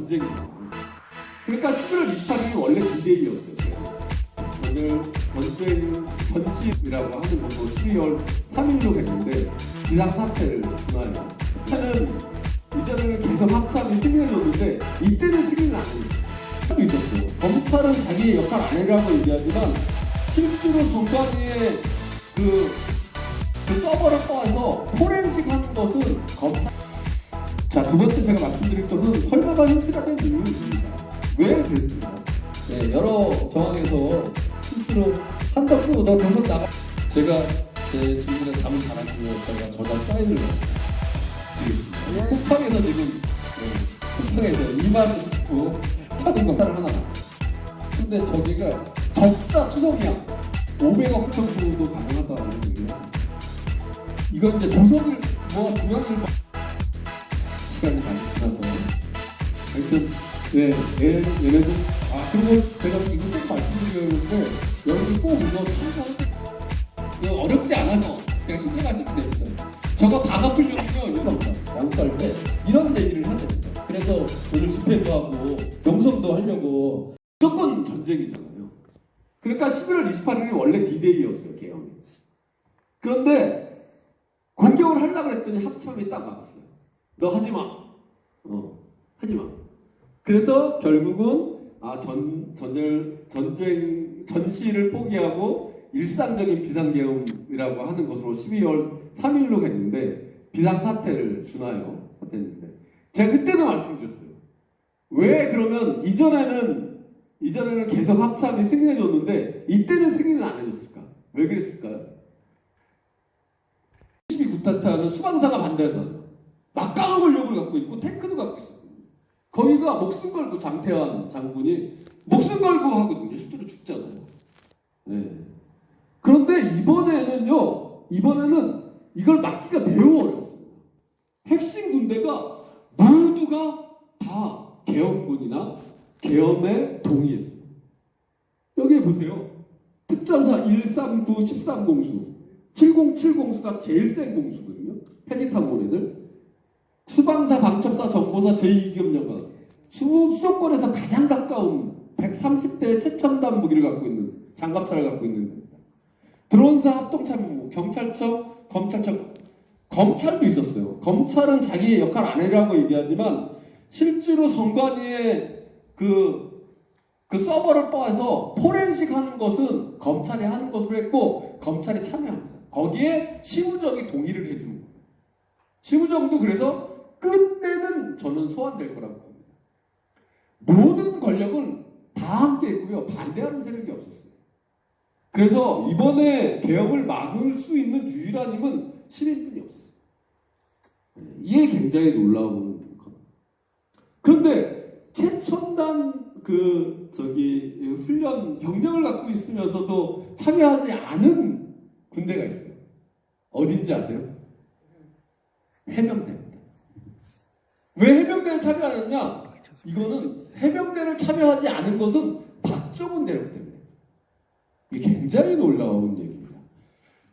전쟁이잖아요. 그러니까 11월 28일이 원래 D-Day였어요. 전시라고 하는 것도 12월 3일로 됐는데 비상사태를 준하여 이전에는 계속 합참이 승인해줬는데 이때는 승인을 안 했어요. 검찰은 자기 역할 안 해라고 얘기하지만 실제로 선관위의 그 서버를 뽑아서 포렌식 하는 것은 검찰. 자, 두 번째 제가 말씀드릴 것은 설마가 현실화 된 이유입니다. 왜 그랬습니까? 네, 여러 정황에서 실제로 한덕수보다 대선 나가. 제가 제 질문에 답을 잘하시려다가 저자 사인을 넣었습니다. 쿠팡에서 지금 쿠팡에서 2만 듣고 하는 거 하나. 근데 저기가 적자 투성이야. 500억 정도도 가능하다는 얘기예요. 이건 이제 조선일 뭐 중앙일 시간이 많이 지나서 하여튼 얘네도 그리고 제가 이거 꼭 말씀드리려는데 여러분이 꼭 이거 참고하세요. 이거 어렵지 않아요. 그냥 신청하시면 됩니다. 저거 다 갚으려면요 이거 없다. 야구 갈때 이런 얘기를 해야 됩니다. 그래서 오늘 집회도 하고 영성도 하려고 무조건 전쟁이잖아요. 그러니까 11월 28일이 원래 D-Day였어요, 개헌이. 그런데 공격을 하려고 했더니 합참이 딱 막았어요. 너 하지 마. 하지 마. 그래서 결국은 전시를 포기하고 일상적인 비상계엄이라고 하는 것으로 12월 3일로 했는데 비상사태를 준하여 사퇴했는데 제가 그때도 말씀드렸어요. 왜 그러면 이전에는 계속 합참이 승인해줬는데 이때는 승인을 안 해줬을까? 왜 그랬을까요? 12구타타는 수방사가 반대하잖아요. 막강한 권력을 갖고 있고 탱크도 갖고 있어요. 거기가 목숨 걸고 장태환 장군이 목숨 걸고 하거든요. 실제로 죽잖아요. 네. 그런데 이번에는 이걸 막기가 매우 어려웠습니다. 핵심 군대가 모두가 다 계엄군이나 계엄에 동의했어요. 여기 보세요. 특전사 139, 13공수, 7070수가 제일 센 공수거든요. 헬기 타고 온 애들. 수방사, 방첩사, 정보사, 제2기업령관. 수도권에서 가장 가까운 130대의 최첨단 무기를 갖고 있는 장갑차를 갖고 있는 드론사, 합동참모, 경찰청, 검찰도 있었어요. 검찰은 자기 역할 안 해라고 얘기하지만 실제로 선관위의 그 서버를 뽑아서 포렌식 하는 것은 검찰이 하는 것으로 했고 검찰이 참여합니다. 거기에 시무정이 동의를 해주는 거예요. 시무정도 그래서 끝내는 저는 소환될 거라고 봅니다. 모든 권력은 다 함께 했고요. 반대하는 세력이 없었어요. 그래서 이번에 개혁을 막을 수 있는 유일한 힘은 시민뿐이 없었어요. 이게 굉장히 놀라운 것. 그런데 최첨단 훈련 병력을 갖고 있으면서도 참여하지 않은 군대가 있어요. 어딘지 아세요? 해병대입니다. 왜 해병대를 참여하느냐? 이거는 해병대를 참여하지 않은 것은 박정훈 대령 때문에. 이게 굉장히 놀라운 얘기입니다.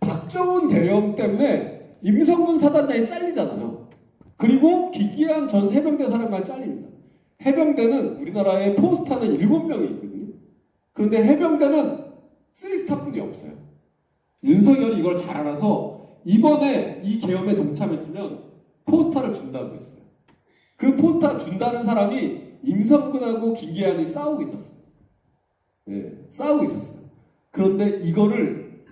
박정훈 대령 때문에 임성근 사단장이 잘리잖아요. 그리고 기기한 전 해병대 사령관이 잘립니다. 해병대는 우리나라에 포스타는 7명이 있거든요. 그런데 해병대는 3스타뿐이 없어요. 윤석열이 이걸 잘 알아서 이번에 이 계엄에 동참해주면 포스타를 준다고 했어요. 그 포스타 준다는 사람이 임성근하고 김기한이 싸우고 있었어요. 네, 싸우고 있었어요. 그런데 이거를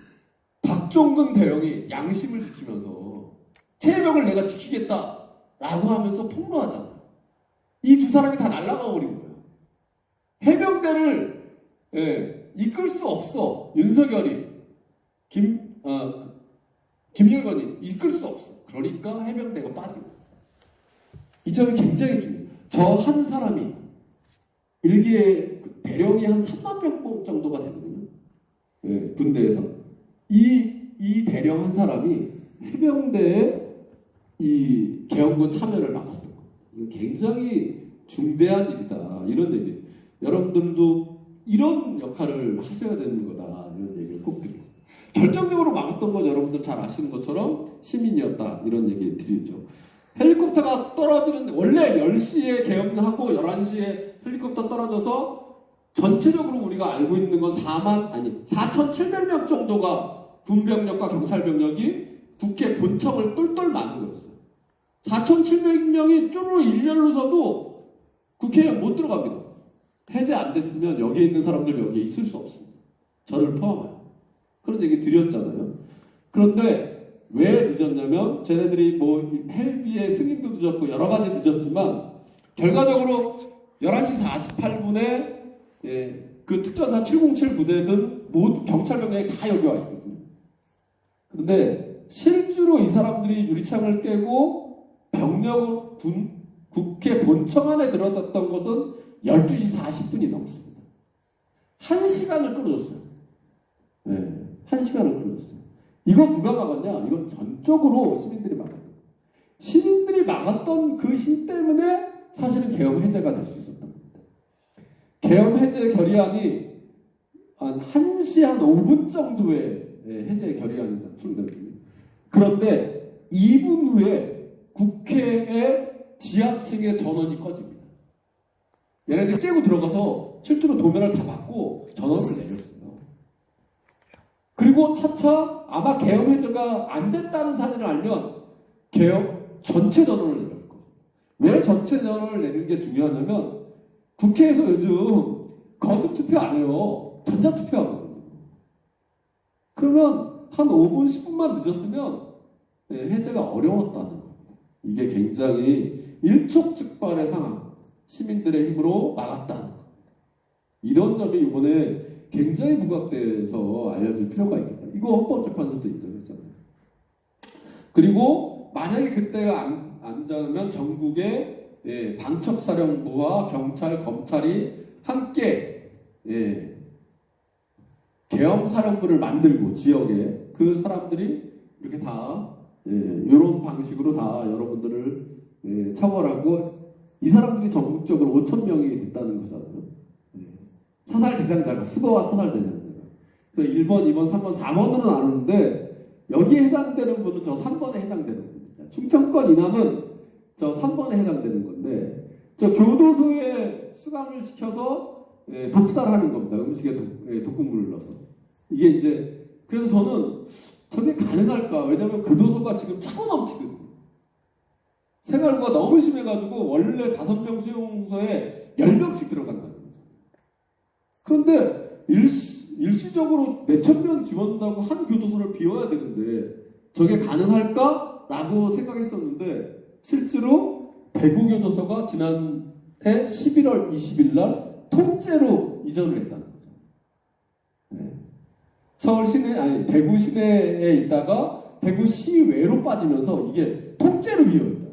박종근 대령이 양심을 지키면서 체병을 내가 지키겠다라고 하면서 폭로하잖아요. 이 두 사람이 다 날아가 버린 거예요. 해병대를 이끌 수 없어. 윤석열이 김영건이 이끌 수 없어. 그러니까 해병대가 빠진 거예요. 이 점이 굉장히 중요해요. 저 한 사람이 일기에 대령이 한 3만 명 정도가 되거든요. 군대에서 이 대령 한 사람이 해병대에 이 계엄군 참여를 막았던 거예요. 이거 굉장히 중대한 일이다. 이런 얘기. 여러분들도 이런 역할을 하셔야 되는 거다. 이런 얘기를 꼭 드리겠습니다. 결정적으로 막았던 건 여러분들 잘 아시는 것처럼 시민이었다. 이런 얘기 드리죠. 헬리콥터가 떨어지는 원래 10시에 개업하고 11시에 헬리콥터 떨어져서 전체적으로 우리가 알고 있는 건 4,700명 정도가 군병력과 경찰병력이 국회 본청을 똘똘 마는 거였어요. 4,700명이 쭈루루 일렬로 서도 국회에 못 들어갑니다. 해제 안 됐으면 여기에 있는 사람들 여기에 있을 수 없습니다. 저를 포함하여. 그런 얘기 드렸잖아요. 그런데 왜 늦었냐면 쟤네들이 뭐 헬기의 승인도 늦었고 여러 가지 늦었지만 결과적으로 11시 48분에 그 특전사 707 부대든 모두 경찰병력이 다 여기 와 있거든요. 그런데 실제로 이 사람들이 유리창을 깨고 병력을 국회 본청 안에 들어갔던 것은 12시 40분이 넘습니다. 1시간을 끌어줬어요. 네, 1시간을 끌어줬어요. 이거 누가 막았냐? 이건 전적으로 시민들이 막았다. 시민들이 막았던 그 힘 때문에 사실은 계엄 해제가 될 수 있었던 겁니다. 계엄 해제 결의안이 한 1시 한 5분 정도의 해제 결의안이 출력됩니다. 그런데 2분 후에 국회의 지하층의 전원이 꺼집니다. 얘네들이 깨고 들어가서 실제로 도면을 다 받고 전원을 내렸어요. 그리고 차차 아마 계엄 해제가 안 됐다는 사실을 알면 계엄 전체 전원을 내릴 거예요. 왜 전체 전원을 내는 게 중요하냐면 국회에서 요즘 거습 투표 안 해요. 전자 투표 하거든요. 그러면 한 5분, 10분만 늦었으면 해제가 어려웠다는 겁니다. 이게 굉장히 일촉즉발의 상황, 시민들의 힘으로 막았다는 겁니다. 이런 점이 이번에 굉장히 부각돼서 알려질 필요가 있겠다. 이거 헌법재판소도 인정했잖아요. 그리고 만약에 그때가 안 되면 전국의 방첩사령부와 경찰, 검찰이 함께 계엄사령부를 만들고 지역에 그 사람들이 이렇게 다 이런 방식으로 다 여러분들을 처벌하고 이 사람들이 전국적으로 5,000명이 됐다는 거잖아요. 사살 대상자가 수거와 사살 대상자가. 그래서 1번, 2번, 3번, 4번으로 나누는데 여기에 해당되는 분은 저 3번에 해당되는 겁니다. 충청권 이남은 저 3번에 해당되는 건데 저 교도소에 수감을 시켜서 독살하는 겁니다. 음식에 독극물을 넣어서. 이게 이제 그래서 저는 저게 가능할까? 왜냐면 교도소가 지금 차고 넘치거든요. 생활고가 너무 심해가지고 원래 5명 수용소에 10명씩 들어간다는 거죠. 그런데 일시적으로 몇천 명 집어넣는다고 한 교도소를 비워야 되는데 저게 가능할까? 라고 생각했었는데 실제로 대구교도소가 지난해 11월 20일 날 통째로 이전을 했다는 거죠. 서울 시내, 아니 대구 시내에 있다가 대구 시외로 빠지면서 이게 통째로 비어있다.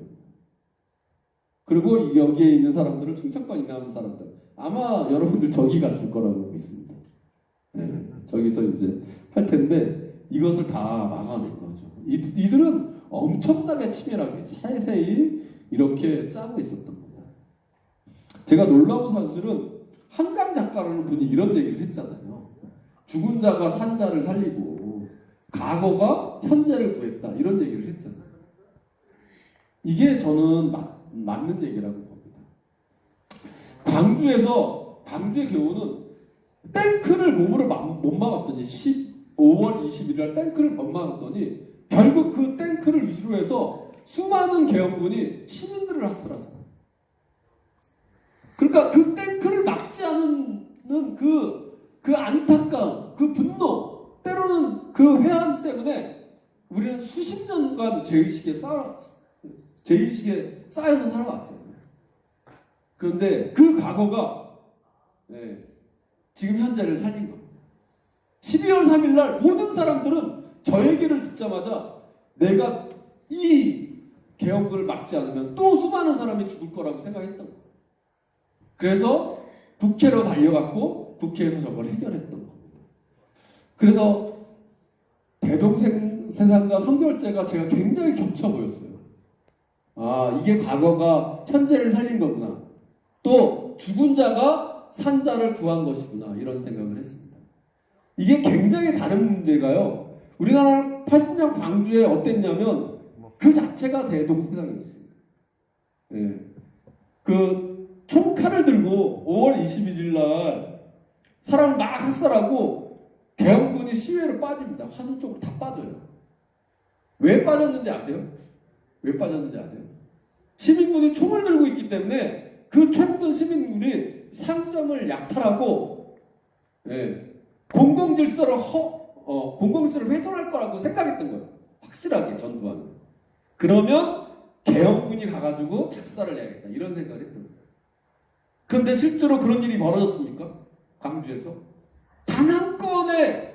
그리고 여기에 있는 사람들은 충청권 이남 사람들 아마 여러분들 저기 갔을 거라고 믿습니다. 저기서 이제 할 텐데 이것을 다 막아낼 거죠. 이들은 엄청나게 치밀하게 세세히 이렇게 짜고 있었던 겁니다. 제가 놀라운 사실은 한강 작가라는 분이 이런 얘기를 했잖아요. 죽은 자가 산 자를 살리고 과거가 현재를 구했다 이런 얘기를 했잖아요. 이게 저는 맞는 얘기라고 봅니다. 광주의 교훈은 탱크를 몸으로 못 막았더니 5월 20일 날 탱크를 못 막았더니 결국 그 탱크를 위시로 해서 수많은 계엄군이 시민들을 학살하잖아요. 그러니까 그 탱크를 막지 않는 그 안타까움, 그 분노, 때로는 그 회한 때문에 우리는 수십 년간 죄의식에 쌓여서 살아왔잖아요. 그런데 그 과거가 지금 현재를 살린 겁니다. 12월 3일 날 모든 사람들은 저 얘기를 듣자마자 내가 이 계엄군을 막지 않으면 또 수많은 사람이 죽을 거라고 생각했던 거예요. 그래서 국회로 달려갔고 국회에서 저걸 해결했던 겁니다. 그래서 대동생 세상과 성결제가 제가 굉장히 겹쳐 보였어요. 아, 이게 과거가 현재를 살린 거구나. 또 죽은 자가 산 자를 구한 것이구나. 이런 생각을 했습니다. 이게 굉장히 다른 문제가요. 우리나라 80년 광주에 어땠냐면 그 자체가 대동세상이었습니다. 예. 그 총칼을 들고 5월 21일 날 사람을 막 학살하고 계엄군이 시위로 빠집니다. 화성 쪽으로 다 빠져요. 왜 빠졌는지 아세요? 왜 빠졌는지 아세요? 시민군이 총을 들고 있기 때문에 그 총든 시민군이 상점을 약탈하고 공공질서를 훼손할 거라고 생각했던 거예요. 확실하게 전두환은. 그러면 계엄군이 가가지고 착살을 해야겠다 이런 생각을 했던 거예요. 그런데 실제로 그런 일이 벌어졌습니까? 광주에서 단 한 건의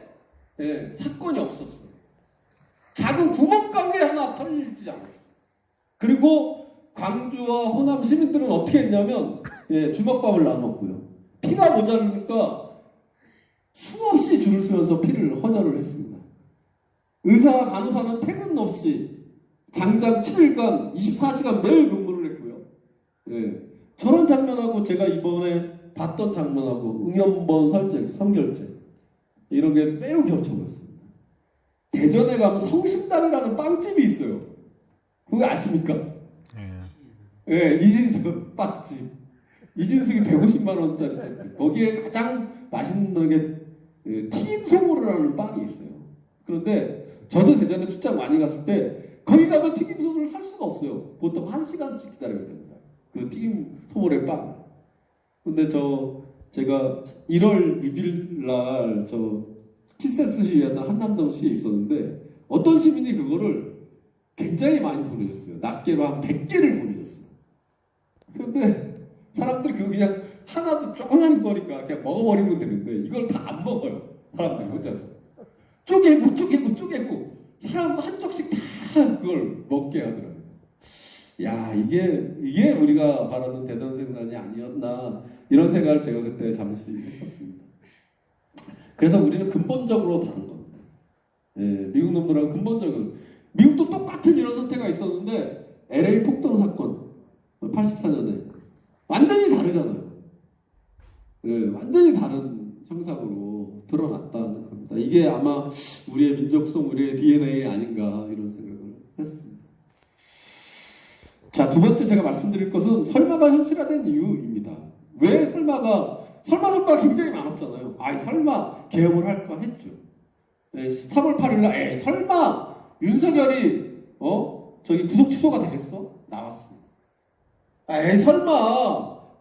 사건이 없었어요. 작은 구멍가게 하나 털리지 않았어요. 그리고 광주와 호남 시민들은 어떻게 했냐면 주먹밥을 나눴고요. 피가 모자르니까 수없이 줄을 서면서 피를 헌혈을 했습니다. 의사와 간호사는 퇴근 없이 장장 7일간 24시간 매일 근무를 했고요. 저런 장면하고 제가 이번에 봤던 장면하고 응연번 선결제 이런 게 매우 겹쳐 보였습니다. 대전에 가면 성심당이라는 빵집이 있어요. 그거 아십니까? 이진숙 빵집. 이진숙이 150만 원짜리 세트. 거기에 가장 맛있는 게 튀김 소보루라는 빵이 있어요. 그런데 저도 대전에 출장 많이 갔을 때 거기 가면 튀김 소보루를 살 수가 없어요. 보통 1시간씩 기다려야 됩니다. 그 튀김 소보루의 빵. 근데 제가 1월 6일 날 티세스 시위였던 한남동 시에 있었는데 어떤 시민이 그거를 굉장히 많이 보내줬어요. 낱개로 한 100개를 보내줬어요. 그런데 사람들이 그거 그냥 하나도 조그만 거니까 그냥 먹어버리면 되는데 이걸 다 안 먹어요. 사람들이 혼자서. 쪼개고 사람 한 쪽씩 다 그걸 먹게 하더라고요. 야, 이게 우리가 바라던 대전 생산이 아니었나 이런 생각을 제가 그때 잠시 했었습니다. 그래서 우리는 근본적으로 다른 겁니다. 미국 놈들하고 근본적으로 미국도 똑같은 이런 사태가 있었는데 LA 폭동 사건 84년에 완전히 다르잖아요. 완전히 다른 형상으로 드러났다는 겁니다. 이게 아마 우리의 민족성, 우리의 DNA 아닌가 이런 생각을 했습니다. 자, 두 번째 제가 말씀드릴 것은 설마가 현실화된 이유입니다. 왜 설마가 굉장히 많았잖아요. 설마 계엄을 할까 했죠. 3월 8일날 설마 윤석열이 저기 구속 취소가 되겠어? 나왔습니다. 설마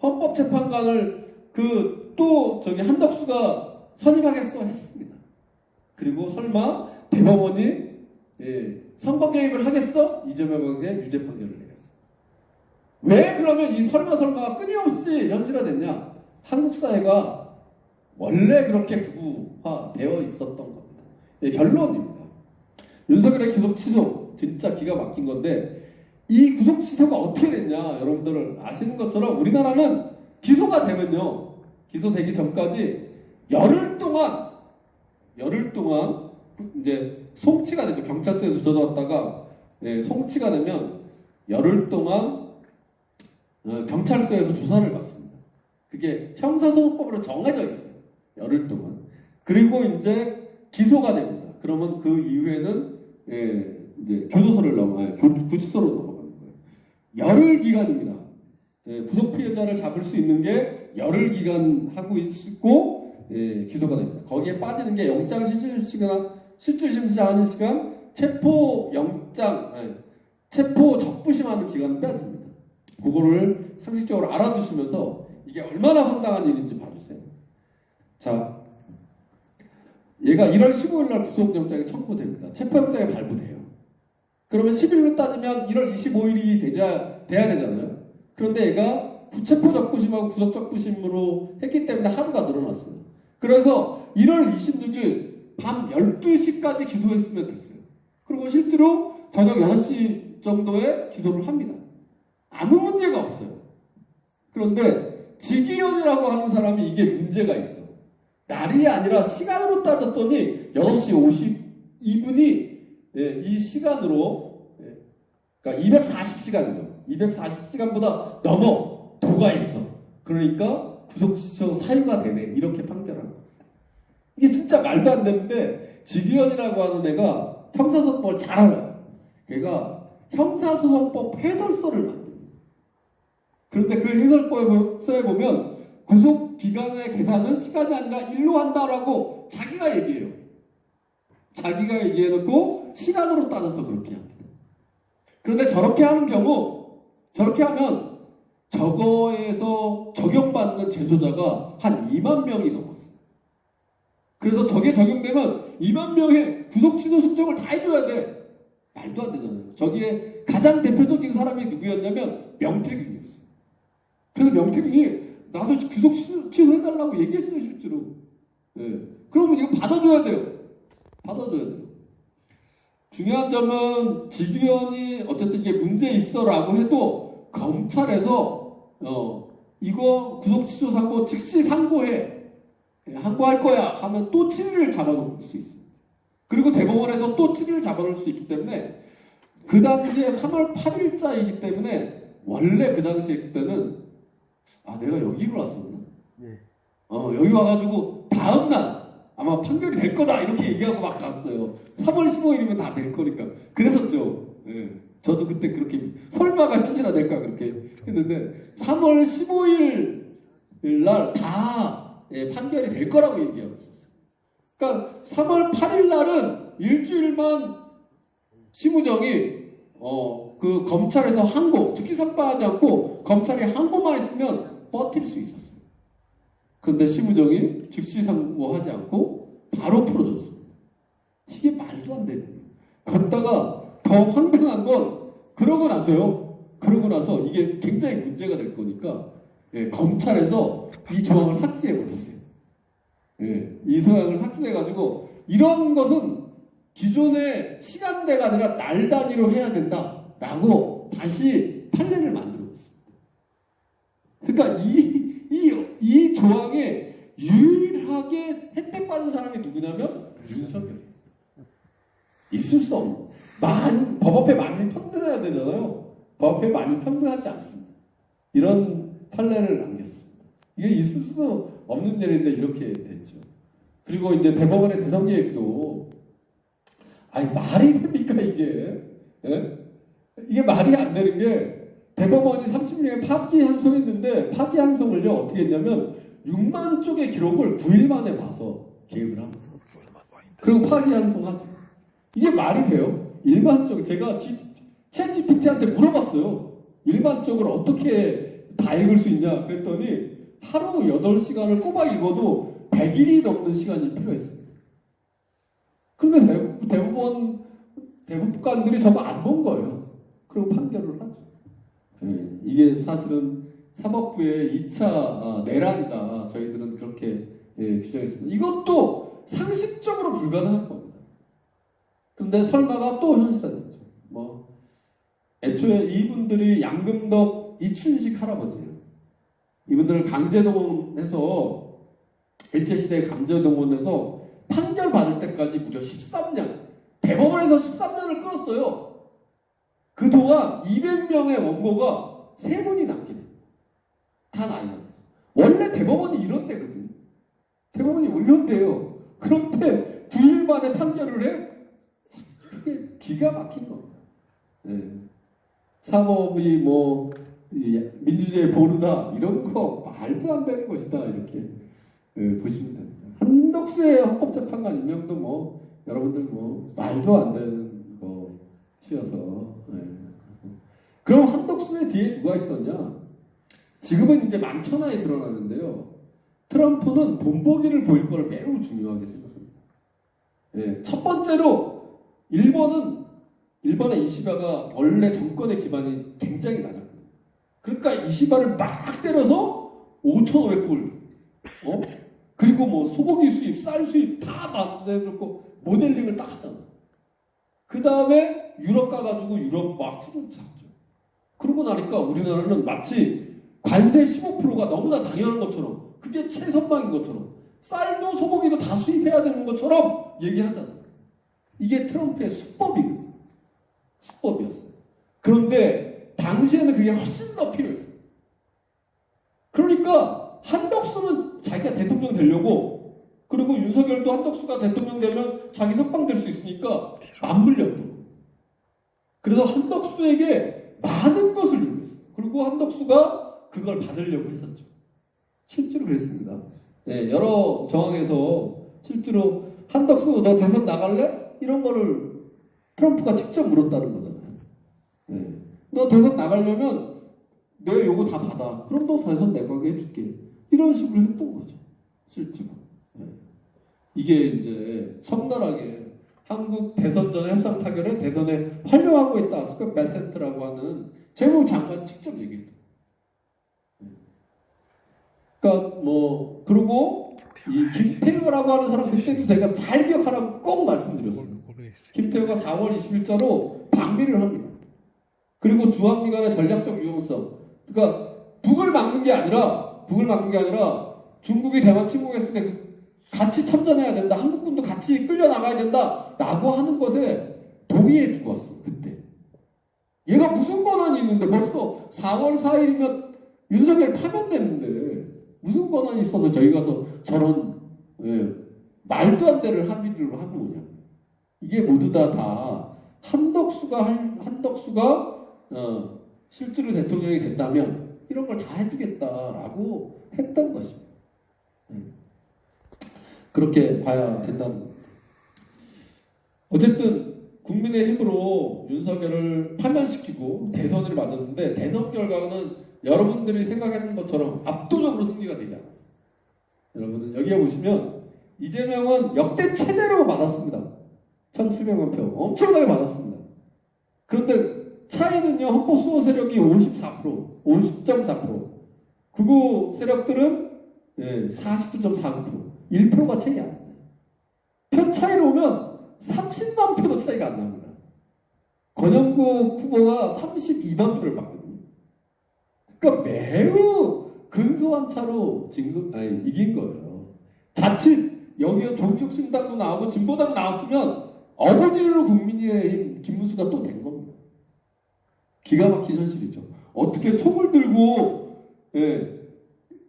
헌법재판관을 한덕수가 선임하겠어? 했습니다. 그리고 설마 대법원이 선거 개입을 하겠어? 이재명에게 유죄 판결을 내렸어. 왜 그러면 이 설마가 끊임없이 현실화됐냐? 한국 사회가 원래 그렇게 극우화되어 있었던 겁니다. 결론입니다. 윤석열의 구속 취소 진짜 기가 막힌 건데 이 구속 취소가 어떻게 됐냐? 여러분들 아시는 것처럼 우리나라는 기소가 되면요. 기소되기 전까지 열흘 동안 이제 송치가 되죠. 경찰서에서 조져왔다가 송치가 되면 열흘 동안 경찰서에서 조사를 받습니다. 그게 형사소송법으로 정해져 있어요. 열흘 동안. 그리고 이제 기소가 됩니다. 그러면 그 이후에는 이제 구치소로 넘어가는 거예요. 열흘 기간입니다. 구속 피해자를 잡을 수 있는 게 열흘 기간 하고 있고 기소가 됩니다. 거기에 빠지는 게 영장 실질심사하는 시간, 체포 적부심하는 기간을 빼줍니다. 그거를 상식적으로 알아두시면서 이게 얼마나 황당한 일인지 봐주세요. 자, 얘가 1월 15일 날 구속영장이 청구됩니다. 체포영장이 발부돼요. 그러면 10일로 따지면 1월 25일이 돼야 되잖아요. 그런데 얘가 부체포 적부심하고 구속 적부심으로 했기 때문에 하루가 늘어났어요. 그래서 1월 26일 밤 12시까지 기소했으면 됐어요. 그리고 실제로 저녁 6시 정도에 기소를 합니다. 아무 문제가 없어요. 그런데 지기현이라고 하는 사람이 이게 문제가 있어. 날이 아니라 시간으로 따졌더니 6시 52분이 이 시간으로 그러니까 240시간이죠. 240시간보다 넘어 도가 있어. 그러니까 구속시효 사유가 되네. 이렇게 판결한 겁니다. 이게 진짜 말도 안 되는데 지기현이라고 하는 애가 형사소송법을 잘 알아요. 걔가 형사소송법 해설서를 만듭니다. 그런데 그 해설서에 보면 구속 기간의 계산은 시간이 아니라 일로 한다라고 자기가 얘기해요. 자기가 얘기해놓고 시간으로 따져서 그렇게 합니다. 그런데 저렇게 하는 경우, 저렇게 하면 저거에서 적용받는 재소자가 한 2만 명이 넘었어요. 그래서 저게 적용되면 2만 명의 구속 취소 신청을 다 해줘야 돼. 말도 안 되잖아요. 저기에 가장 대표적인 사람이 누구였냐면 명태균이었어요. 그래서 명태균이 나도 구속 취소해달라고 얘기했어요, 실제로. 네. 그러면 이거 받아줘야 돼요. 받아줘야 돼요. 중요한 점은 지규현이 어쨌든 이게 문제 있어라고 해도 검찰에서 이거 구속 취소 사고 즉시 상고해. 항고할 거야 하면 또 7일을 잡아놓을 수 있습니다. 그리고 대법원에서 또 7일을 잡아놓을 수 있기 때문에 그 당시에 3월 8일자이기 때문에 원래 그 당시에 그때는 내가 여기로 왔었나? 네. 여기 와가지고 다음날 아마 판결이 될 거다 이렇게 얘기하고 막 갔어요. 3월 15일이면 다 될 거니까. 그랬었죠. 예. 저도 그때 그렇게 설마가 현실화 될까 그렇게 했는데 3월 15일 날 다 판결이 될 거라고 얘기하고 있었어요. 그러니까 3월 8일 날은 일주일만 심우정이 그 검찰에서 항고, 즉시 선고하지 않고 검찰이 항고만 했으면 버틸 수 있었어요. 그런데 심우정이 즉시 선고하지 않고 바로 풀어줬습니다. 이게 말도 안 되는 거예요. 걷다가 더 황당한 건 그러고 나서 이게 굉장히 문제가 될 거니까 검찰에서 이 조항을 삭제해버렸어요. 이 조항을 삭제해가지고 이런 것은 기존의 시간대가 아니라 날 단위로 해야 된다라고 다시 판례를 만들어봤습니다. 그러니까 이 조항에 유일하게 혜택받은 사람이 누구냐면 윤석열이에요. 있을 수 없는. 법 앞에 많이 평등해야 되잖아요. 법 앞에 많이 평등하지 않습니다. 이런 판례를 남겼습니다. 이게 있을 수도 없는 일인데 이렇게 됐죠. 그리고 이제 대법원의 대선 계획도 말이 됩니까 이게? 예? 이게 말이 안 되는 게 대법원이 30명에 파기환송했는데 파기환송을요 어떻게 했냐면 6만 쪽의 기록을 9일 만에 봐서 계획을 합니다. 그리고 파기환송하죠. 이게 말이 돼요? 1만 쪽 제가 챗GPT한테 물어봤어요. 1만 쪽을 어떻게 다 읽을 수 있냐 그랬더니 하루 8시간을 꼬박 읽어도 100일이 넘는 시간이 필요했습니다. 그런데 대법관들이 저거 안 본 거예요. 그리고 판결을 하죠. 이게 사실은 사법부의 2차 내란이다. 저희들은 그렇게 규정했습니다. 이것도 상식적으로 불가능한 겁니다. 그런데 설마가 또 현실화됐죠. 애초에 이분들이 양금덕 이춘식 할아버지예요. 이분들을 강제동원해서 일제시대에 강제동원해서 판결 받을 때까지 무려 13년 대법원에서 13년을 끌었어요. 그동안 200명의 원고가 3분이 남게 됩니다. 다 나이가 들어서. 원래 대법원이 이런 데거든요. 대법원이 이런 데예요. 그런데 9일 만에 판결을 해? 그게 기가 막힌 겁니다. 사법이 민주주의의 보루다 이런 거 말도 안 되는 것이다 이렇게 보시면 됩니다. 한덕수의 헌법재판관 임명도 여러분들 말도 안 되는 것이어서 그럼 한덕수의 뒤에 누가 있었냐? 지금은 이제 만천하에 드러나는데요. 트럼프는 본보기를 보일 걸 매우 중요하게 생각합니다. 첫 번째로 일본의 이시바가 원래 정권의 기반이 굉장히 낮았거든요. 그러니까 이시바를 막 때려서 5,500불 그리고 소고기 수입, 쌀 수입 다 만들고 모델링을 딱 하잖아. 그 다음에 유럽 가가지고 유럽 막 수준 잡죠. 그러고 나니까 우리나라는 마치 관세 15%가 너무나 당연한 것처럼 그게 최선방인 것처럼 쌀도 소고기도 다 수입해야 되는 것처럼 얘기하잖아요. 이게 트럼프의 수법이었어요. 그런데 당시에는 그게 훨씬 더 필요했어요. 그러니까 한덕수는 자기가 대통령 되려고 그리고 윤석열도 한덕수가 대통령 되면 자기 석방될 수 있으니까 맞물렸던 거예요. 그래서 한덕수에게 많은 것을 요구했어요. 그리고 한덕수가 그걸 받으려고 했었죠. 실제로 그랬습니다. 예, 여러 정황에서 실제로 한덕수 너 대선 나갈래? 이런 거를 트럼프가 직접 물었다는 거잖아요. 예, 너 대선 나가려면 내 요거 다 받아. 그럼 너 대선 내가 하게 해줄게. 이런 식으로 했던 거죠. 실제로. 예. 이게 이제 적나라하게 한국 대선 전에 협상 타결에 대선에 활용하고 있다. 스콧 베센트라고 하는 재무 장관 직접 얘기했다. 그러니까 뭐 그리고 이 김태효라고 하는 사람 그때도 제가 잘 기억하라고 꼭 말씀드렸어요. 김태효가 4월 20일자로 방미를 합니다. 그리고 주한미군의 전략적 유용성. 그러니까 북을 막는 게 아니라 중국이 대만 침공했을 때 같이 참전해야 된다. 한국군도 같이 끌려 나가야 된다라고 하는 것에 동의해 주고 왔어. 그때. 얘가 무슨 권한이 있는데 벌써 4월 4일이면 윤석열 파면됐는데 무슨 권한이 있어서 저희 가서 저런 말도 안 되는 합의를 하고 오냐. 이게 모두 다 한덕수가 실제로 대통령이 된다면 이런 걸 다 해주겠다라고 했던 것입니다. 그렇게 봐야 된다는 겁니다. 어쨌든 국민의힘으로 윤석열을 파면시키고 대선을 맞았는데 대선 결과는 여러분들이 생각하는 것처럼 압도적으로 승리가 되지 않았어요. 여러분은 여기에 보시면 이재명은 역대 최대로 받았습니다. 1700만 표 엄청나게 받았습니다. 그런데 차이는요, 헌법 수호 세력이 50.4%, 극우 세력들은 49.49%, 1%가 차이 안 나요. 표 차이로 오면 30만 표도 차이가 안 납니다. 권영국 후보가 32만 표를 받거든요. 그러니까 매우 근소한 차로 이긴 거예요. 자칫 여기에 종족신당도 나오고 진보당 나왔으면 어거지로 국민의힘 김문수가 또 된 겁니다. 기가 막힌 현실이죠. 어떻게 총을 들고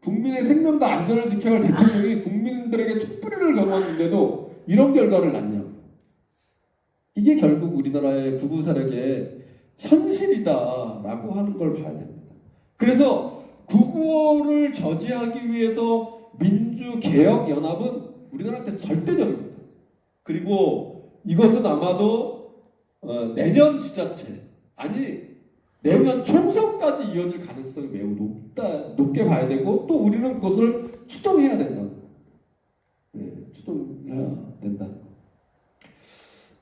국민의 생명과 안전을 지켜야 할 대통령이 국민들에게 촛불을 경험했는데도 이런 결과를 낳냐고. 이게 결국 우리나라의 극우 세력의 현실이다라고 하는 걸 봐야 됩니다. 그래서 극우를 저지하기 위해서 민주개혁연합은 우리나라한테 절대적입니다. 그리고 이것은 아마도 내년 지자체 내년 총선까지 이어질 가능성이 매우 높게 봐야 되고 또 우리는 그것을 추동해야 된다는 거. 추동해야 된다는 거.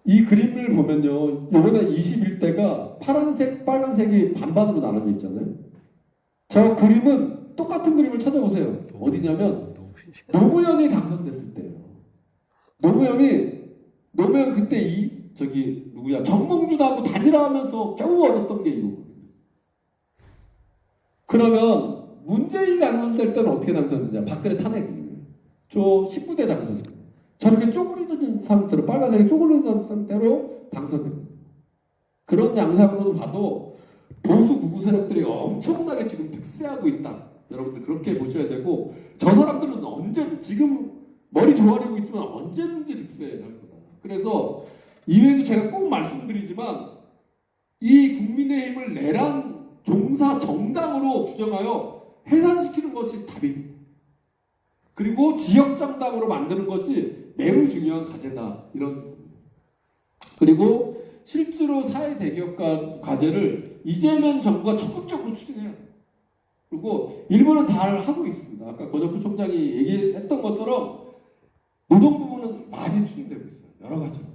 이 그림을 보면요. 이번에 21대가 파란색, 빨간색이 반반으로 나눠져 있잖아요. 저 그림은 똑같은 그림을 찾아보세요. 어디냐면 노무현이 당선됐을 때예요. 노무현 그때 정몽준하고 단일화하면서 겨우 얻었던 게 이거거든요. 그러면 문재인이 당선될 때는 어떻게 당선됐냐? 박근혜 탄핵이에요. 저 19대 당선입니다. 저렇게 쪼그려진 상태로 빨간색이 쪼그려진 상태로 당선됩니다. 그런 양상으로 봐도 보수 극우 세력들이 엄청나게 지금 득세하고 있다. 여러분들 그렇게 보셔야 되고 저 사람들은 지금 머리 조아리고 있지만 언제든지 득세할 거다. 그래서 이외에도 제가 꼭 말씀드리지만 이 국민의힘을 내란 종사 정당으로 규정하여 해산시키는 것이 답입니다. 그리고 지역정당으로 만드는 것이 매우 중요한 과제다. 그리고 실제로 사회대기업 과제를 이재명 정부가 적극적으로 추진해야 돼요. 그리고 일본은 다 하고 있습니다. 아까 권혁부 총장이 얘기했던 것처럼 노동 부분은 많이 추진되고 있어요. 여러 가지로.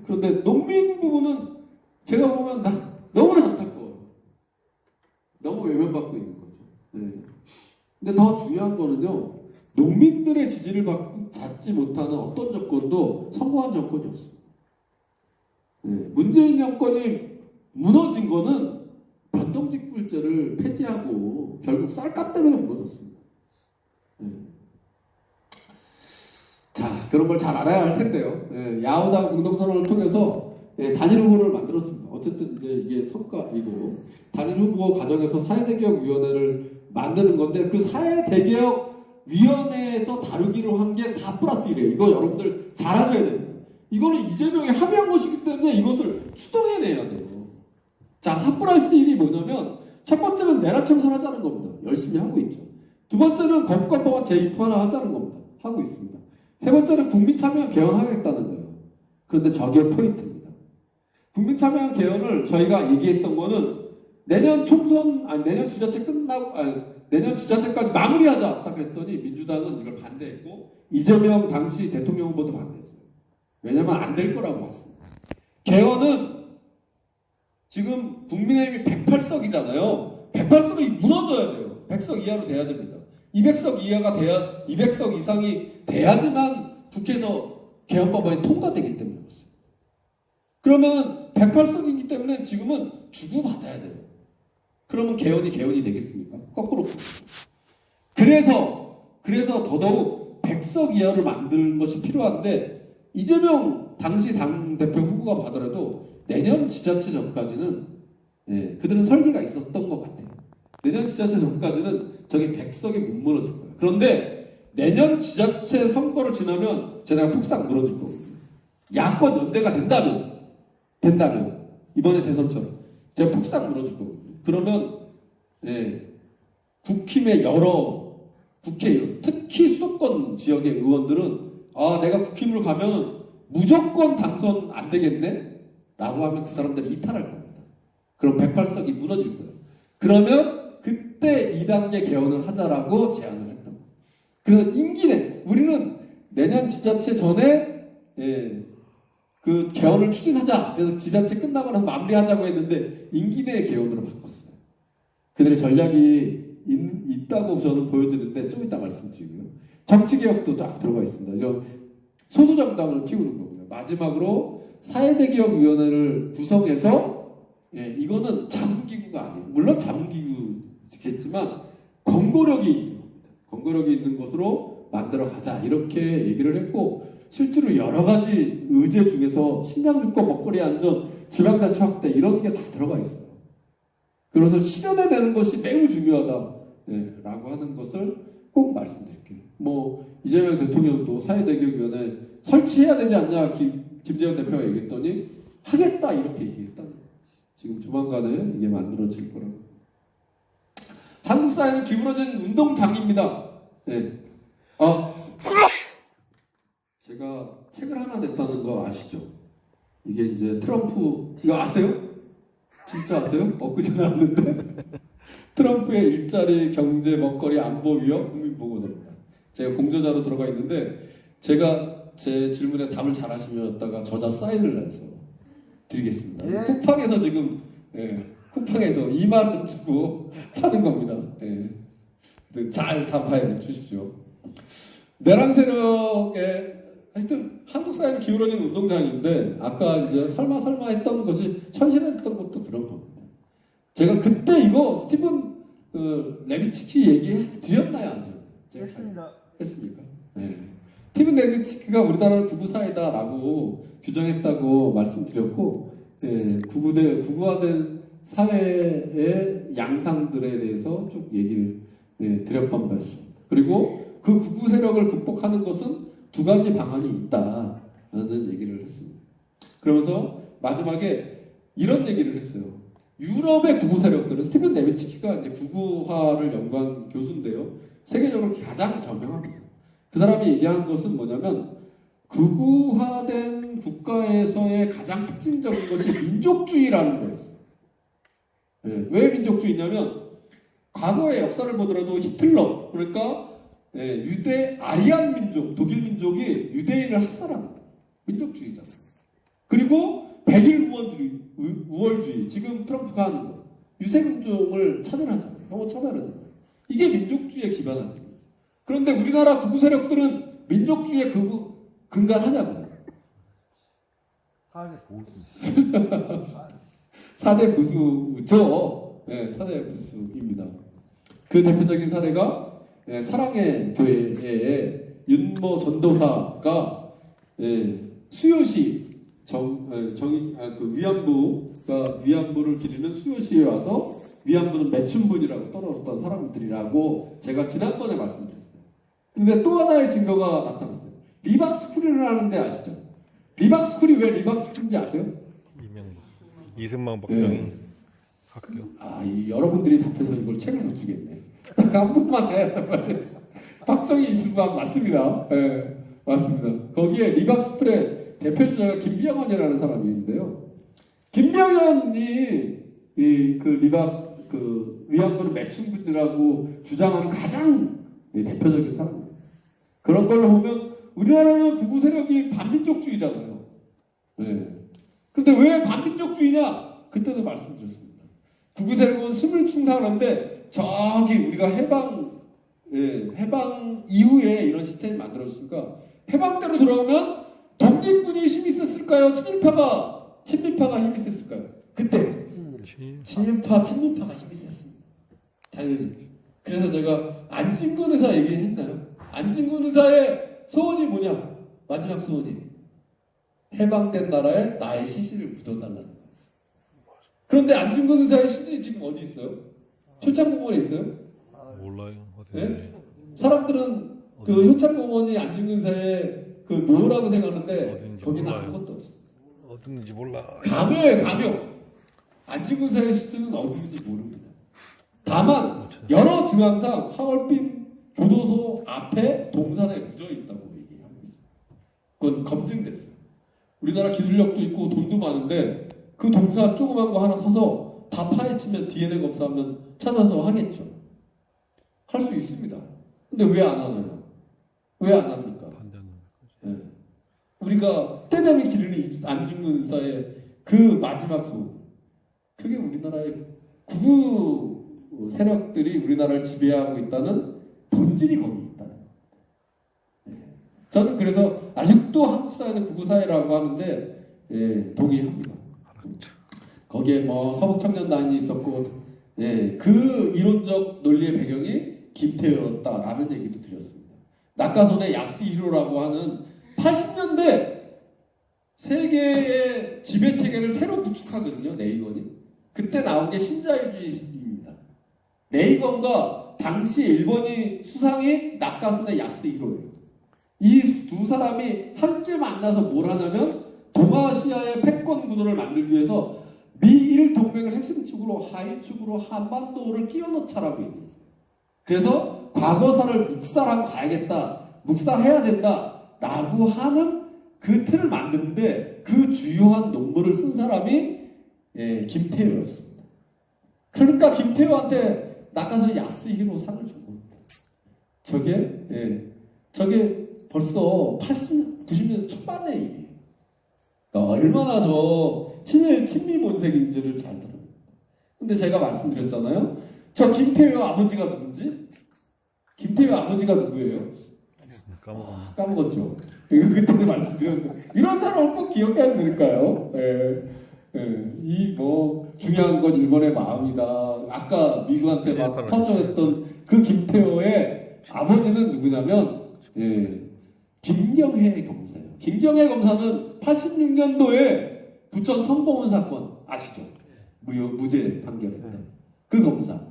그런데 농민 부분은 제가 보면 너무나 안타까워요. 너무 외면받고 있는 거죠. 근데 더 중요한 거는요. 농민들의 지지를 받지 못하는 어떤 조건도 성공한 정권이 없습니다. 문재인 정권이 무너진 거는 변동직불제를 폐지하고 결국 쌀값 때문에 무너졌습니다. 자, 그런 걸 잘 알아야 할 텐데요. 야후당 공동선언을 통해서 단일 후보를 만들었습니다. 어쨌든 이제 이게 성과이고 단일 후보 과정에서 사회대개혁위원회를 만드는 건데 그 사회대개혁위원회에서 다루기로 한 게 4+1이에요. 이거 여러분들 잘 하셔야 됩니다. 이거는 이재명이 합의한 것이기 때문에 이것을 추동해내야 돼요. 자, 4+1이 뭐냐면 첫 번째는 내란 청산하자는 겁니다. 열심히 하고 있죠. 두 번째는 거부권법안 재입헌을 하자는 겁니다. 하고 있습니다. 세 번째는 국민 참여형 개헌하겠다는 거예요. 그런데 저게 포인트입니다. 국민 참여형 개헌을 저희가 얘기했던 거는 내년 총선, 내년 지자체 끝나고, 내년 지자체까지 마무리하자 딱 그랬더니 민주당은 이걸 반대했고 이재명 당시 대통령 후보도 반대했어요. 왜냐면 안 될 거라고 봤습니다. 개헌은 지금 국민의힘이 108석이잖아요. 108석이 무너져야 돼요. 100석 이하로 돼야 됩니다. 200석 이하가 돼야, 200석 이상이 돼야지만 국회에서 개헌법안이 통과되기 때문에 그렇습니다. 그러면 108석이기 때문에 지금은 주고받아야 돼요. 그러면 개헌이 되겠습니까? 거꾸로. 그래서 더더욱 100석 이하를 만드는 것이 필요한데 이재명 당시 당대표 후보가 받더라도 내년 지자체 전까지는 그들은 설계가 있었던 것 같아요. 내년 지자체 전까지는 저기 100석이 못 무너질 거예요. 그런데 내년 지자체 선거를 지나면 제가 폭삭 무너질 거거든요. 야권 연대가 된다면 이번에 대선처럼 제가 폭삭 무너질 거거든요. 그러면 국힘의 여러 국회의원, 특히 수도권 지역의 의원들은 내가 국힘으로 가면 무조건 당선 안 되겠네? 라고 하면 그 사람들이 이탈할 겁니다. 그럼 108석이 무너질 거예요. 그러면 그때 2단계 개헌을 하자라고 제안을 했던 거예요. 그래서 임기 내 우리는 내년 지자체 전에 그 개헌을 추진하자. 그래서 지자체 끝나고 나서 마무리하자고 했는데 임기 내 개헌으로 바꿨어요. 그들의 전략이 있다고 저는 보여지는데 좀 이따 말씀드리고요. 정치개혁도 쫙 들어가 있습니다. 소수정당을 키우는 거고요. 마지막으로 사회대개혁위원회를 구성해서 이거는 자문기구가 아니에요. 물론 자문기구겠지만 권고력이 있는 겁니다. 권고력이 있는 것으로 만들어 가자 이렇게 얘기를 했고 실제로 여러 가지 의제 중에서 식량주권, 먹거리 안전, 지방자치 확대 이런 게 다 들어가 있어요. 그래서 실현해내는 것이 매우 중요하다라고 하는 것을 꼭 말씀드릴게요. 이재명 대통령도 사회대개혁위원회 설치해야 되지 않냐 김재현 대표가 얘기했더니 하겠다 이렇게 얘기했다는 거예요. 지금 조만간에 이게 만들어질 거라고. 한국 사회는 기울어진 운동장입니다. 제가 책을 하나 냈다는 거 아시죠? 이게 이제 트럼프 이거 아세요? 진짜 아세요? 엊그제 나왔는데 트럼프의 일자리, 경제, 먹거리, 안보 위협 국민보고서입니다. 제가 공저자로 들어가 있는데 제가 제 질문에 답을 잘하시면다가 저자 사인을 해서 드리겠습니다. 쿠팡에서 지금 쿠팡에서 2만 원 주고 파는 겁니다. 잘 답해 주십시오. 내란 세력의 하여튼 한국 사회는 기울어진 운동장인데 아까 이제 설마 했던 것이 현실했던 것도 그런 겁니다. 제가 그때 이거 스티븐 레비츠키 얘기 드렸나요 안 드렸나요? 했습니다. 했습니까? 스티븐 레비츠키가 우리나라를 구구사회다라고 규정했다고 말씀드렸고 구구화된 사회의 양상들에 대해서 쭉 얘기를 드렸던 바 있습니다. 그리고 그 구구 세력을 극복하는 것은 두 가지 방안이 있다라는 얘기를 했습니다. 그러면서 마지막에 이런 얘기를 했어요. 유럽의 구구 세력들은 스티븐 레비츠키가 이제 구구화를 연구한 교수인데요. 세계적으로 가장 저명합니다. 그 사람이 얘기한 것은 뭐냐면 구구화된 국가에서의 가장 특징적인 것이 민족주의라는 거였어요. 왜 민족주의냐면 과거의 역사를 보더라도 히틀러 그러니까 유대 아리안 민족, 독일 민족이 유대인을 학살합니다. 민족주의잖아요. 그리고 백일 우월주의, 지금 트럼프가 하는 거. 유색인종을 차별하잖아요. 혐오 차별하잖아요. 이게 민족주의에 기반한 거예요. 그런데 우리나라 구구 세력들은 민족주의에 근간하냐고요. 4대 보수. 4대 보수죠. 4대 보수입니다. 그 대표적인 사례가 사랑의 교회의 윤모 전도사가 수요시 위안부를 기리는 수요시에 와서 위안부는 매춘분이라고 떠들었던 사람들이라고 제가 지난번에 말씀드렸어요. 근데 또 하나의 증거가 나타났어요. 리박스쿨이라는 하는데 아시죠? 리박스쿨이 왜 리박스쿨인지 아세요? 이승만 박정희 여러분들이 답해서 이걸 책을 못 주겠네. 한 번만 해. 박정희 이승만 맞습니다. 예, 맞습니다. 거기에 리박스프레 대표주자가 김병헌이라는 사람이 있는데요. 김병헌이 위안부를 매춘부들하고 주장하는 가장 대표적인 사람입니다. 그런 걸로 보면 우리나라는 극우 세력이 반민족주의잖아요. 네. 그런데 왜 반민족주의냐? 그때도 말씀드렸습니다. 극우 세력은 스물 충상하는데 저기 우리가 해방 이후에 이런 시스템이 만들어졌으니까 해방 때로 돌아가면 독립군이 힘이 있었을까요? 친일파가 힘이 있었을까요? 그때 친일파가 힘이 있었습니다. 당연히. 그래서 제가 안진근 의사 얘기했나요? 안진근 의사의 소원이 뭐냐? 마지막 소원이 해방된 나라에 나의 시신을 묻어달라는 거예요. 그런데 안진근 의사의 시신이 지금 어디 있어요? 효창공원에 있어요? 몰라요. 어디? 네? 사람들은 그 효창공원이 안진근 의사의 그 묘라고 생각하는데 거기는 몰라요. 아무것도 없어요. 어딘지 몰라. 감효예요, 감효. 안진근 의사의 시신은 어디인지 모릅니다. 다만 여러 증황상 하얼빈 교도소 앞에 동산에 묻어 있다고 얘기하고 있어요. 그건 검증됐어요. 우리나라 기술력도 있고 돈도 많은데 그 동산 조그만 거 하나 사서 다 파헤치면 DNA 검사하면 찾아서 하겠죠. 할 수 있습니다. 근데 왜 안 하나요? 왜 안 합니까? 네. 우리가 때 되면 기르는 안중근 의사의 그 마지막 소원, 그게 우리나라의 극우 세력들이 우리나라를 지배하고 있다는 본질이 거기 있다는 거예요. 네. 저는 그래서 아직도 한국 사회는 극우 사회라고 하는데 동의합니다. 거기에 뭐 서북청년단이 있었고 그 이론적 논리의 배경이 김태효였다라는 얘기도 드렸습니다. 낙하선의 야스히로라고 하는 80년대 세계의 지배 체계를 새로 구축하거든요. 레이건이. 그때 나온 게 신자유주의입니다. 레이건과 당시 일본이 수상이 낙하선의 야스히로예요. 이 두 사람이 함께 만나서 뭘 하냐면 동아시아의 패권 구도를 만들기 위해서 미일 동맹을 핵심 축으로 하위 축으로 한반도를 끼워 넣자라고 얘기했어요. 그래서 과거사를 묵살하고 가야겠다, 묵살해야 된다라고 하는 그 틀을 만드는데 그 주요한 논문을 쓴 사람이 김태효였습니다. 그러니까 김태효한테 낙하산 야스히로 상을 준 겁니다. 저게 벌써 90년대 초반의 일이에요. 그러니까 얼마나 친미 본색인지를 잘 들어요. 근데 제가 말씀드렸잖아요. 저 김태효 아버지가 누군지? 김태효 아버지가 누구예요? 까먹었죠. 그때도 말씀드렸는데 이런 사람을 꼭 기억해야 될까요? 이 중요한 건 일본의 마음이다. 아까 미국한테 막 터져했던 그 김태효의 아버지는 누구냐면 김경혜 검사예요. 김경혜 검사는 86년도에 부천 성공원 사건 아시죠? 무죄 판결했던 그 검사.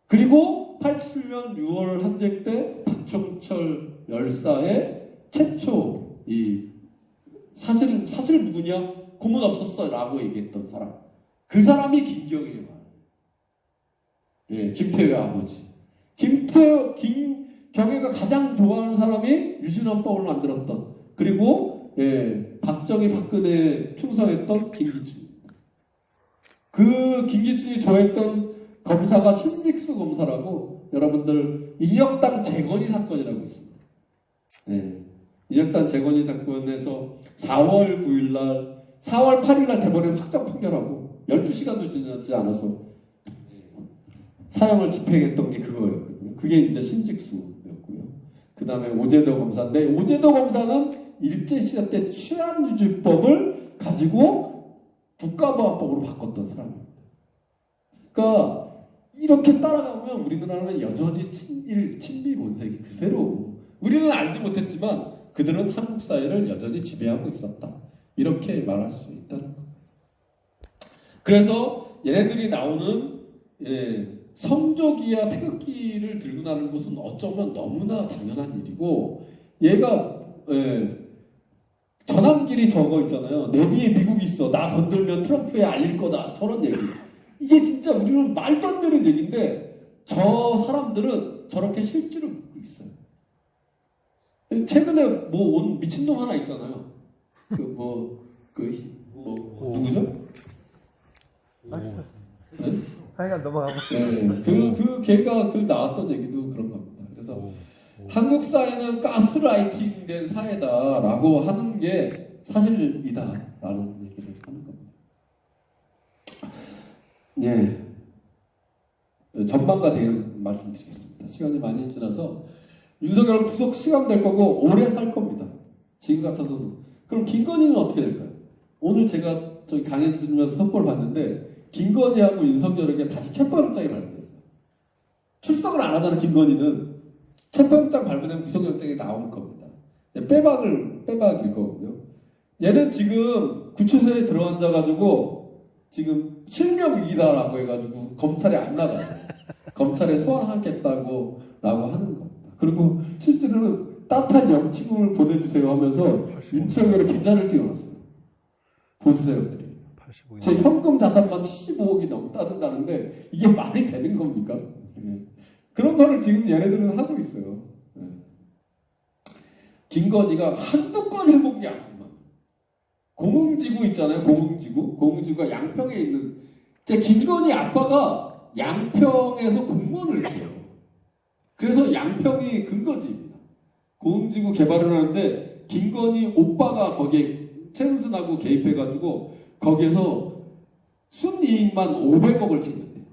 그리고 87년 6월 항쟁 때 박종철 열사의 최초 사실 누구냐? 고문 없었어라고 얘기했던 사람. 그 사람이 김경혜예요. 김태효의 아버지. 김경혜가 가장 좋아하는 사람이 유신헌법을 만들었던, 그리고 박정희 박근혜 충성했던 김기춘. 그 김기춘이 좋아했던 검사가 신직수 검사라고, 여러분들 인혁당 재건이 사건이라고 있습니다. 인혁당 재건이 사건에서 4월 8일날 대법원에 확정 판결하고 12시간도 지나지 않아서 사형을 집행했던 게 그거였거든요. 그게 이제 신직수였고요. 그 다음에 오제도 검사인데, 오제도 검사는 일제시대 때 치안유지법을 가지고 국가보안법으로 바꿨던 사람입니다. 그러니까 이렇게 따라가면 우리나라는 여전히 친미 본색이 그대로, 우리는 알지 못했지만 그들은 한국 사회를 여전히 지배하고 있었다. 이렇게 말할 수 있다는 것. 그래서 얘네들이 나오는 성조기와 태극기를 들고 나는 것은 어쩌면 너무나 당연한 일이고, 얘가 전함길이 저거 있잖아요. 내 뒤에 미국이 있어. 나 건들면 트럼프에 알릴 거다. 저런 얘기. 이게 진짜 우리는 말도 안 되는 얘기인데 저 사람들은 저렇게 실제로 믿고 있어요. 최근에 뭐 온 미친놈 하나 있잖아요. 누구죠? 네? 하여간 넘어가고. 네, 그 걔가 그 나왔던 얘기도 그런 겁니다. 그래서 한국 사회는 가스라이팅 된 사회다라고 하는 게 사실이다라는 얘기를 하는 겁니다. 네, 전망과 대응 말씀드리겠습니다. 시간이 많이 지나서 윤석열 구속 시간될 거고 오래 살 겁니다. 지금 같아서는. 그럼 김건희는 어떻게 될까요? 오늘 제가 저기 강연 들으면서 속보를 봤는데 김건희하고 윤석열에게 다시 체포영장이 발부됐어요. 출석을 안 하잖아. 김건희는 체포영장 발부되면 구속영장이 나올 겁니다. 빼박일 거고요. 얘는 지금 구치소에 들어앉아가지고 지금 실명 위기다라고 해가지고 검찰에 안 나가요. 검찰에 소환하겠다고 하는 겁니다. 그리고 실제로는 따뜻한 영치금을 보내주세요 하면서 윤석열의 계좌를 띄워놨어요. 보수세력들이. 제 현금 자산만 75억이 넘다는데 이게 말이 되는 겁니까? 그런 거를 지금 얘네들은 하고 있어요. 김건희가 한두 건 해본 게 아니지만 공흥지구 있잖아요. 공흥지구가 양평에 있는 제 김건희 아빠가 양평에서 공무원을 했대요. 그래서 양평이 근거지입니다. 공흥지구 개발을 하는데 김건희 오빠가 거기에 최은순하고 개입해가지고 거기에서 순이익만 500억을 챙겼대요.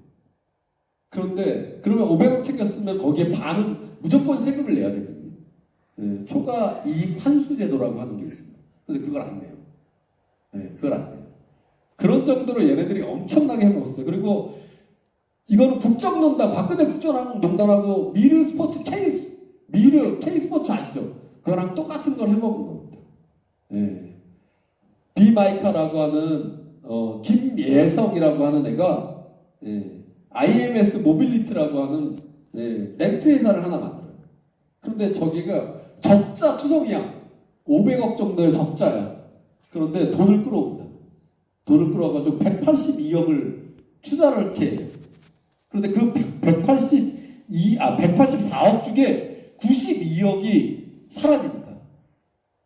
그런데 그러면 500억 챙겼으면 거기에 반은 무조건 세금을 내야 되거든요. 네, 초과 이익 환수 제도라고 하는 게 있습니다. 근데 그걸 안 내요. 네, 그걸 안 내요. 그런 정도로 얘네들이 엄청나게 해먹었어요. 그리고 이거는 국정농단, 박근혜 국정농단하고 미르 K스포츠 아시죠? 그거랑 똑같은 걸 해먹은 겁니다. 네. 비마이카라고 하는 김예성이라고 하는 애가 IMS 모빌리티라고 하는 렌트 회사를 하나 만들어요. 그런데 저기가 적자 투성이야. 500억 정도의 적자야. 그런데 돈을 끌어옵니다. 돈을 끌어와가지고 182억을 투자를 이렇게 해요. 그런데 그 184억 중에 92억이 사라집니다.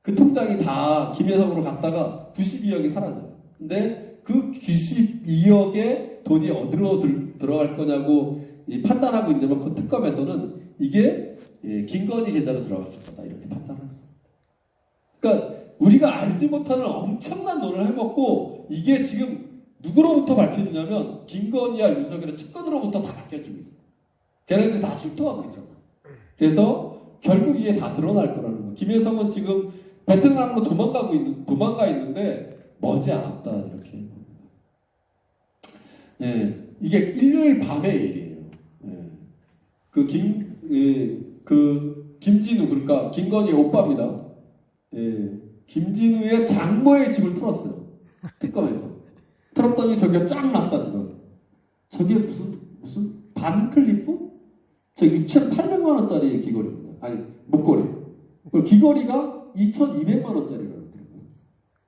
그 통장이 다 김혜성으로 갔다가 92억이 사라져요. 근데 그 92억의 돈이 어디로 들어갈 거냐고 판단하고 있냐면 그 특검에서는 이게 김건희 계좌로 들어갔을 거다 이렇게 판단하는 겁니다. 그러니까 우리가 알지 못하는 엄청난 돈을 해먹고 이게 지금 누구로부터 밝혀지냐면 김건희와 윤석열의 측근으로부터 다 밝혀지고 있어요. 걔네들 다 실토하고 있잖아. 그래서 결국 이게 다 드러날 거라는 거예요. 김혜성은 지금 베트남으로 도망가 있는데 머지않았다 이렇게. 이게 일요일 밤의 일이에요. 김진우 그러니까 김건희 오빠입니다. 김진우의 장모의 집을 털었어요. 특검에서. 털었더니 저기가 쫙 났다는 거. 저게 무슨 반클리프? 저 6,800만 원짜리 귀걸이입니다. 아니 목걸이. 그리고 귀걸이가 2,200만 원짜리라고 그러더라고요.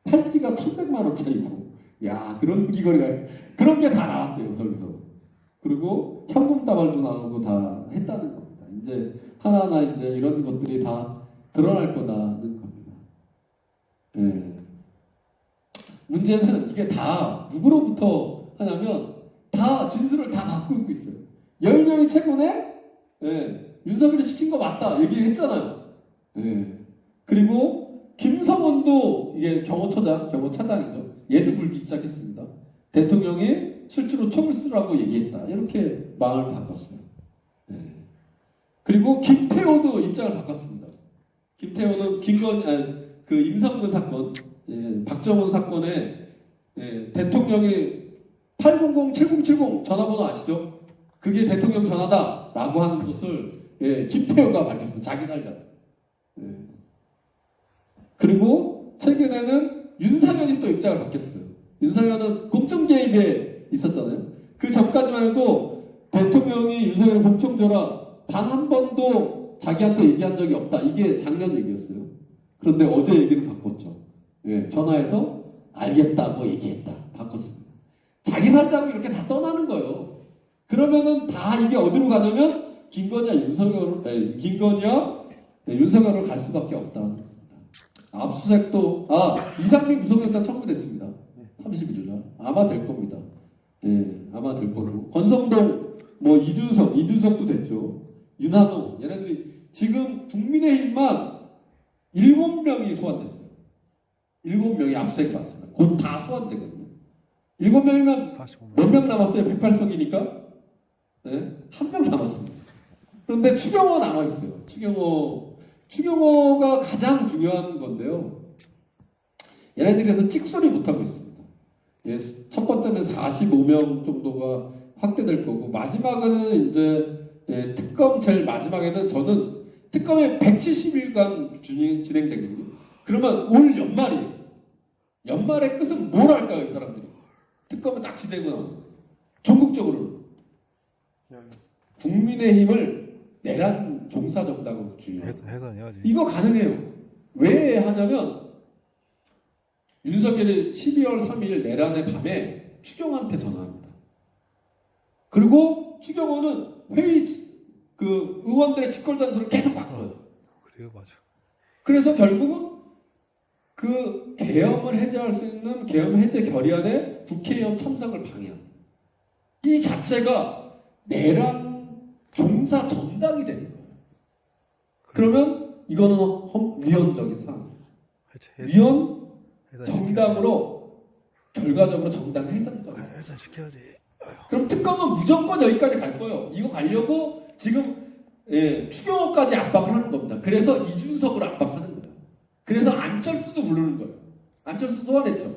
팔찌가 1,100만 원짜리고. 야 그런 귀걸이가 그런 게 다 나왔대요 거기서. 그리고 현금 다발도 나오고 다 했다는 겁니다. 이제 하나하나 이제 이런 것들이 다 드러날 거다는 겁니다. 문제는 이게 다 누구로부터 하냐면 다 진술을 다 받고 있고 있어요. 10명이 최근에 윤석열이 시킨 거 맞다 얘기했잖아요. 그리고 김성원도 이게 경호차장이죠. 얘도 굴기 시작했습니다. 대통령이 실제로 총을 쓰라고 얘기했다. 이렇게 마음을 바꿨어요. 그리고 김태호도 입장을 바꿨습니다. 김태호는 임성근 사건, 박정원 사건에 대통령이 800-7070 전화번호 아시죠? 그게 대통령 전화다라고 하는 것을 김태호가 밝혔습니다. 자기 살잖아. 그리고 최근에는 윤상현이 또 입장을 바뀌었어요. 윤상현은 공천 개입에 있었잖아요. 그 전까지만 해도 대통령이 윤석열을 공천줘라 단 한 번도 자기한테 얘기한 적이 없다. 이게 작년 얘기였어요. 그런데 어제 얘기를 바꿨죠. 전화해서 알겠다고 얘기했다. 바꿨습니다. 자기 살자고 이렇게 다 떠나는 거예요. 그러면은 다 이게 어디로 가냐면 김건희와 김건희와 윤석열을 갈 수밖에 없다는 겁니다. 압수수색도 이상민 구속영장 청구됐습니다. 31일 날 아마 될 겁니다. 예, 아마 될 거고 권성동 뭐 이준석도 됐죠. 윤한호 얘네들이 지금 국민의힘만 7명이 소환됐어요. 7명이 압수수색 받았습니다. 곧 다 소환되거든요. 7명이면 45명. 몇 명 남았어요? 108석이니까 네? 1명 남았습니다. 그런데 추경호 남아 있어요. 추경호가 가장 중요한 건데요. 얘네들에서 찍소리 못 하고 있습니다. 예, 첫 번째는 45명 정도가 확대될 거고 마지막은 이제 특검 제일 마지막에는 저는 특검에 170일간 진행되거든요. 그러면 올 연말의 끝은 뭘 할까요, 이 사람들이? 특검은 납치되고 나오고 전국적으로는 국민의힘을 내란 종사 정당으로 주의해요. 해산해야지. 이거 가능해요. 왜 하냐면 윤석열이 12월 3일 내란의 밤에 추경호한테 전화합니다. 그리고 추경호는 회의 의원들의 직권 잔소리를 계속 바꿔요. 그래요, 맞아. 그래서 결국은 그 계엄을 해제할 수 있는 계엄 해제 결의안에 국회의원 참석을 방해합니다. 이 자체가 내란 종사 전당이 되는 거예요. 그러면 이거는 위헌적인 상황이에요. 위헌 정당으로 결과적으로 정당 해산까지. 해산시켜야지. 그럼 특검은 무조건 여기까지 갈 거예요. 이거 가려고 지금 추경호까지 압박을 하는 겁니다. 그래서 이준석을 압박하는 거예요. 그래서 안철수도 부르는 거예요. 안철수 소환했죠.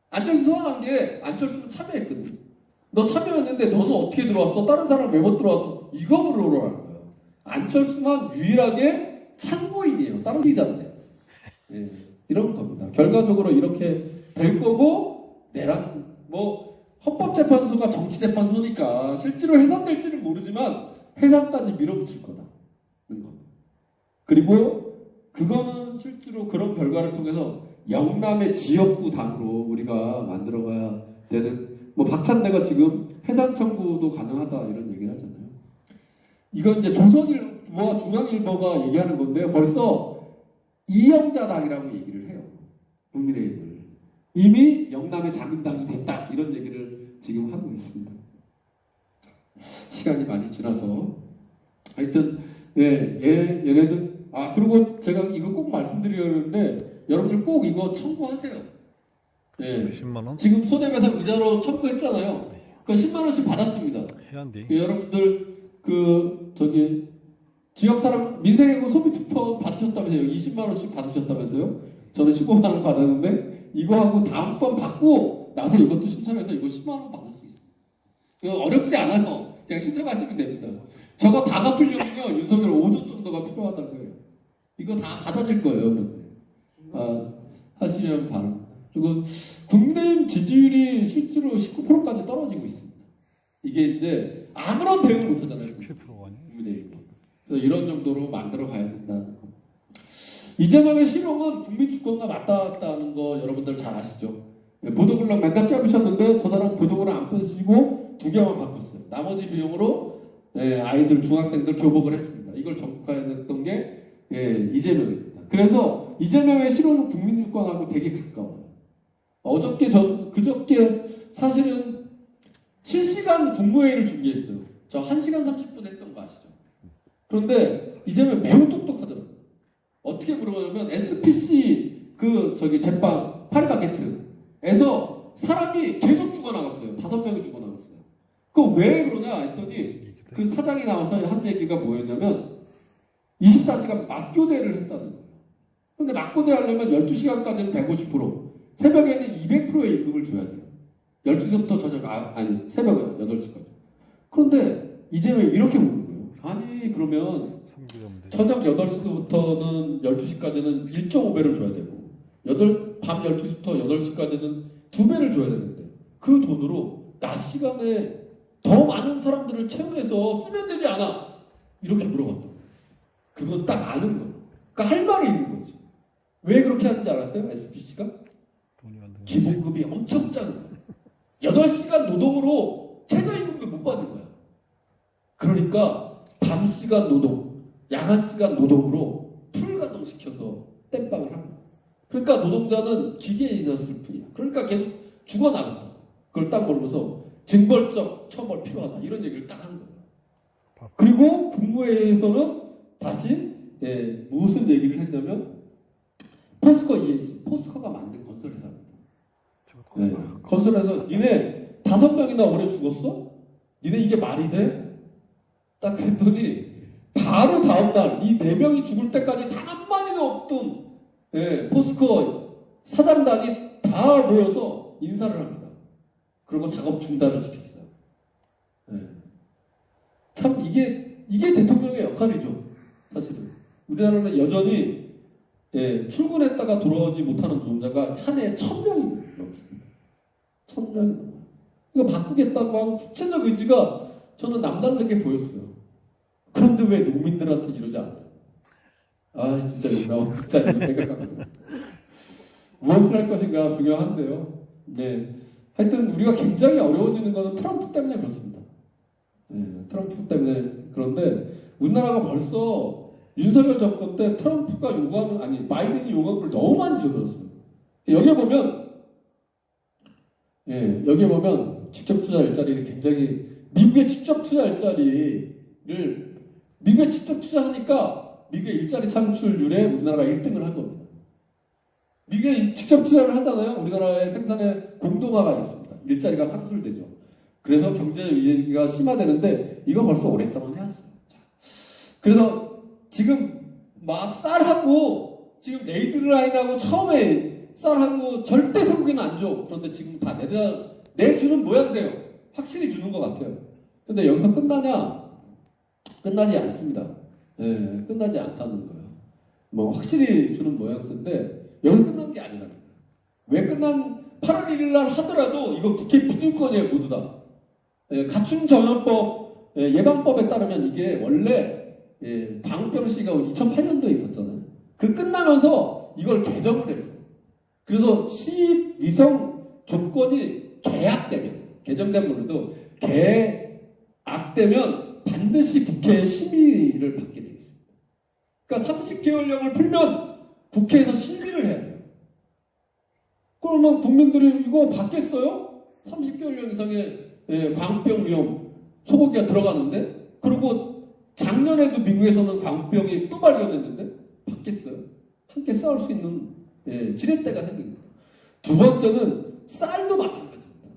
안철수 소환한 게 안철수는 참여했거든. 너 참여했는데 너는 어떻게 들어왔어? 다른 사람 왜 못 들어왔어? 이거 물으러 갈 거예요. 안철수만 유일하게 참고인이에요. 다른 기자인데. 예, 이런 겁니다. 결과적으로 이렇게 될 거고 내란 헌법재판소가 정치재판소니까 실제로 해산될지는 모르지만 해산까지 밀어붙일 거다는 겁니다. 그리고 그거는 실제로 그런 결과를 통해서 영남의 지역구 당으로 우리가 만들어가야 되는 박찬대가 지금 해산 청구도 가능하다 이런 얘기를 하잖아요. 이건 이제 조선일보와 중앙일보가 얘기하는 건데요. 벌써 이영자당이라고 얘기를 해요. 국민의힘을. 이미 영남의 자민당이 됐다 이런 얘기를 지금 하고 있습니다. 시간이 많이 지나서 하여튼 얘네들 그리고 제가 이거 꼭 말씀드리려는데 여러분들 꼭 이거 청구하세요. 10만 원? 지금 손해배상 의자로 청구했잖아요. 그 10만 원씩 받았습니다. 해야 안 돼. 여러분들 지역 사람 민생애고 소비투표 받으셨다면서요. 20만 원씩 받으셨다면서요. 저는 15만 원 받았는데 이거 하고 다음번 받고 나서 이것도 신청해서 이거 10만 원 받을 수 있어요. 이거 어렵지 않아요. 그냥 신청하시면 됩니다. 저거 다 갚으려면요 윤석열 5조 정도가 필요하다고 해요. 이거 다 받아질 거예요. 그런데 하시면 바랍니다. 그리고 국민의힘 지지율이 실제로 19%까지 떨어지고 있습니다. 이게 이제 아무런 대응을 못 하잖아요. 17%가 아니에요. 국민의힘이. 그래서 이런 정도로 만들어 가야 된다는 거. 이재명의 실용은 국민 주권과 맞닿았다는 거 여러분들 잘 아시죠? 보도블럭 맨날 껴주셨는데 저 사람 보도블럭 안 펴시고 2개만 바꿨어요. 나머지 비용으로 아이들 중학생들 교복을 했습니다. 이걸 전국화했던 게 이재명입니다. 그래서 이재명의 실효는 국민 주권하고 되게 가까워요. 그저께 사실은 실시간 국무회의를 준비했어요. 저 1시간 30분 했던 거 아시죠? 그런데 이재명 매우 똑똑하더라고요. 어떻게 물어보냐면 SPC 제빵 파리바게트에서 사람이 계속 죽어나갔어요. 5명이 죽어나갔어요. 그거 왜 그러냐 했더니 그 사장이 나와서 한 얘기가 뭐였냐면 24시간 맞교대를 했다는 거예요. 근데 맞교대 하려면 12시간까지는 150%, 새벽에는 200%의 임금을 줘야 돼요. 12시부터 새벽에 8시까지. 그런데 이재명이 이렇게 묻는 거예요. 아니 그러면 저녁 8시부터는 12시까지는 1.5배를 줘야 되고 밤 12시부터 8시까지는 2배를 줘야 되는데 그 돈으로 낮 시간에 더 많은 사람들을 채용해서 쓰면 되지 않아? 이렇게 물어봤던 거예요. 그건 딱 아는 거예요. 그러니까 할 말이 있는 거죠. 왜 그렇게 하는지 알았어요? SPC가? 기본급이 엄청 작은 거예요. 8시간 노동으로 최저임금도 못 받는 거야. 그러니까 밤 시간 노동, 야간 시간 노동으로 풀가동시켜서 땜빵을 합니다. 그러니까 노동자는 기계에 있었을 뿐이야. 그러니까 계속 죽어나간다. 그걸 딱 보면서 징벌적 처벌 필요하다. 이런 얘기를 딱 한 거예요. 그리고 국무회의에서는 다시 무슨 얘기를 했냐면 포스코 ENC, 포스코가 만든 건설회사입니다. 건설회사 니네 5명이나 올해 죽었어? 니네 이게 말이 돼? 딱 그랬더니 바로 다음날 이 4명이 죽을 때까지 단 한마디도 없던 포스코 사장단이 다 모여서 인사를 합니다. 그리고 작업 중단을 시켰어요. 참 이게 대통령의 역할이죠. 사실은 우리나라는 여전히 출근했다가 돌아오지 못하는 노동자가 한 해에 1,000명이 넘습니다. 1,000명이 넘어요. 이거 바꾸겠다고 하는 구체적 의지가 저는 남다르게 보였어요. 그런데 왜 농민들한테 이러지 않나요? 아 진짜 욕나와 진짜 이런 생각합니다. 무엇을 할 것인가 중요한데요. 하여튼 우리가 굉장히 어려워지는 것은 트럼프 때문에 그렇습니다. 트럼프 때문에. 그런데 우리나라가 벌써 윤석열 정권 때 트럼프가 요구하는, 아니 바이든이 요구하는 걸 너무 많이 줄였어요. 여기에 보면 직접 투자 일자리 굉장히, 미국에 직접 투자 일자리를, 미국에 직접 투자하니까 미국의 일자리 창출률에 우리나라가 1등을 한 겁니다. 미국에 직접 투자를 하잖아요. 우리나라의 생산에 공동화가 있습니다. 일자리가 상술되죠. 그래서 경제 위기가 심화되는데 이거 벌써 오랫동안 해왔어요. 자, 그래서 지금 막 쌀하고 지금 레이드라인하고 처음에 쌀하고 절대 소고기는 안 줘. 그런데 지금 다 내주는 모양새요. 확실히 주는 것 같아요. 근데 여기서 끝나냐? 끝나지 않습니다. 끝나지 않다는 거예요. 뭐 확실히 주는 모양새인데 여기 끝난 게 아니라는 거예요. 왜 끝난 8월 1일 날 하더라도 이거 국회 비준권이에요. 모두 다. 가춤정연법 예방법에 따르면 이게 원래 방병 시가 2008년도에 있었잖아요. 그 끝나면서 이걸 개정을 했어요. 그래서 시입 위성 조건이 계약되면, 개정된 물론도 계약되면 반드시 국회의 심의를 받게 되어 있습니다. 그러니까 30개월령을 풀면 국회에서 심의를 해야 돼요. 그러면 국민들이 이거 받겠어요? 30개월령 이상의 광병 위험 소고기가 들어가는데, 그리고 작년에도 미국에서는 광병이 또 발견했는데 받겠어요? 함께 싸울 수 있는 지렛대가 생깁니다. 두 번째는 쌀도 마찬가지입니다.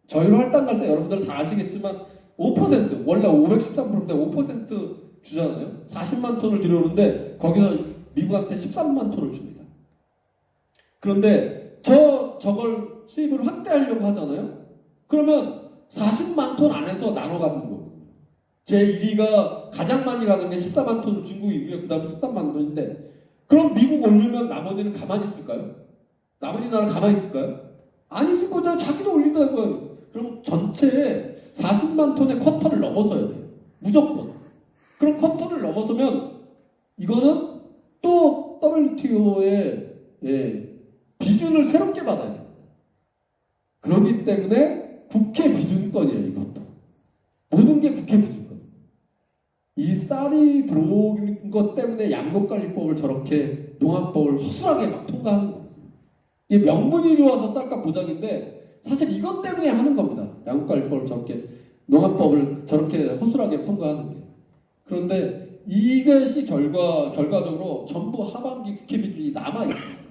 저희로 할당갈세 여러분들은 잘 아시겠지만 5% 원래 513%인데 5% 주잖아요. 40만 톤을 들여오는데 거기서 미국한테 13만 톤을 줍니다. 그런데 저걸 수입을 확대하려고 하잖아요. 그러면 40만 톤 안에서 나눠 갖는 거거든요. 제 1위가 가장 많이 가는 게 14만 톤 중국이고요. 그 다음에 13만 톤인데, 그럼 미국 올리면 나머지는 가만히 있을까요? 나머지 나라 가만히 있을까요? 안 있을 거잖아요. 자기도 올리더라고요. 그럼 전체에 40만 톤의 쿼터를 넘어서야 돼요. 무조건. 그럼 쿼터를 넘어서면 이거는 또 WTO의 비준을 새롭게 받아야 됩니다. 그렇기 때문에 국회 비준권이에요. 이것도. 모든 게 국회 비준권. 이 쌀이 들어오는 것 때문에 양목관리법을 저렇게 농안법을 허술하게 막 통과하는 거예요. 이게 명분이 좋아서 쌀값 보장인데 사실 이것 때문에 하는 겁니다. 양목관리법을 저렇게, 농안법을 저렇게 허술하게 통과하는 게. 그런데 이것이 결과적으로 전부 하반기 국회 비준이 남아있습니다.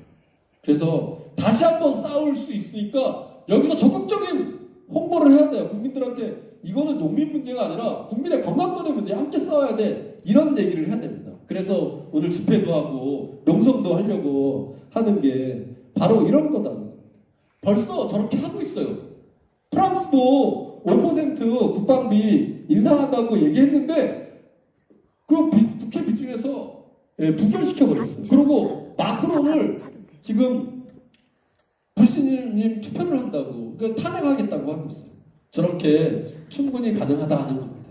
그래서 다시 한번 싸울 수 있으니까 여기서 적극적인 홍보를 해야 돼요. 국민들한테 이거는 농민 문제가 아니라 국민의 건강권의 문제, 함께 싸워야 돼. 이런 얘기를 해야 됩니다. 그래서 오늘 집회도 하고 농성도 하려고 하는 게 바로 이런 거다. 벌써 저렇게 하고 있어요. 프랑스도 5% 국방비 인상한다고 얘기했는데 그 국회 비준에서 부결시켜버렸어요. 그리고 마크롱을 지금 불신님 투표를 한다고, 그러니까 탄핵하겠다고 하고 있어요. 저렇게 충분히 가능하다는 겁니다.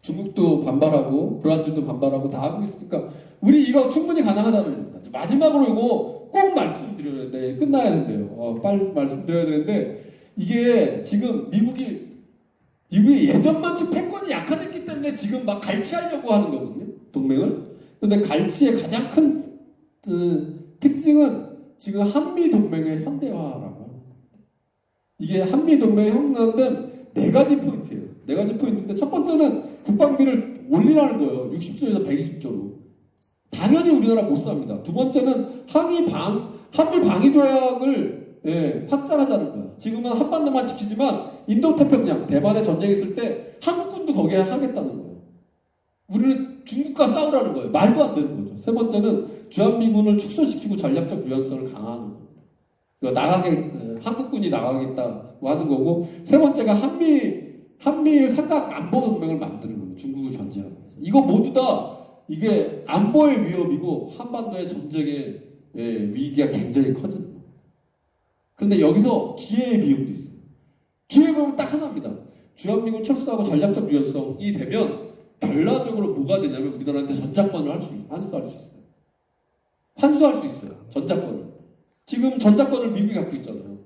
중국도 반발하고 브라질도 반발하고 다 하고 있으니까 우리 이거 충분히 가능하다는 겁니다. 마지막으로 이거 꼭 말씀드려야 돼. 끝나야 된대요. 빨리 말씀드려야 되는데, 이게 지금 미국이 예전만치 패권이 약화됐기 때문에 지금 막 갈취하려고 하는 거거든요. 동맹을. 근데 갈취의 가장 큰 특징은 지금 한미 동맹의 현대화라고 하는 겁니다. 이게 한미 동맹의 현대화는 네 가지 포인트예요. 네 가지 포인트인데 첫 번째는 국방비를 올리라는 거예요. 60조에서 120조로. 당연히 우리나라 못 삽니다. 두 번째는 한미 방위 조약을 확장하자는 거야. 지금은 한반도만 지키지만 인도태평양, 대만에 전쟁이 있을 때 한국군도 거기에 하겠다는 거예요. 우리는 중국과 싸우라는 거예요. 말도 안 되는 거죠. 세 번째는 주한미군을 축소시키고 전략적 유연성을 강화하는 겁니다. 그러니까 한국군이 나가겠다고 하는 거고, 세 번째가 한미일 삼각 안보 동맹을 만드는 거예요. 중국을 견제하기 위해서. 이거 모두 다 이게 안보의 위협이고 한반도의 전쟁의 위기가 굉장히 커지는 거예요. 그런데 여기서 기회의 비용도 있어요. 기회의 비용은 딱 하나입니다. 주한미군 철수하고 전략적 유연성이 되면 결과적으로 뭐가 되냐면 우리나라한테 전자권을 환수할 수 있어요. 환수할 수 있어요. 전자권을. 지금 전자권을 미국이 갖고 있잖아요.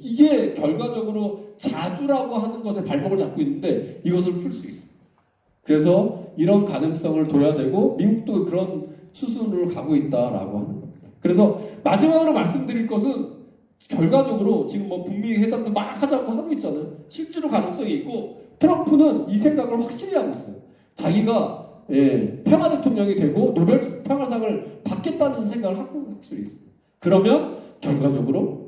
이게 결과적으로 자주라고 하는 것에 발목을 잡고 있는데 이것을 풀 수 있어요. 그래서 이런 가능성을 둬야 되고 미국도 그런 수순으로 가고 있다라고 하는 겁니다. 그래서 마지막으로 말씀드릴 것은 결과적으로 지금 뭐 북미 회담도 막 하자고 하고 있잖아요. 실제로 가능성이 있고 트럼프는 이 생각을 확실히 하고 있어요. 자기가 평화 대통령이 되고 노벨 평화상을 받겠다는 생각을 하고 확실히 있어요. 그러면 결과적으로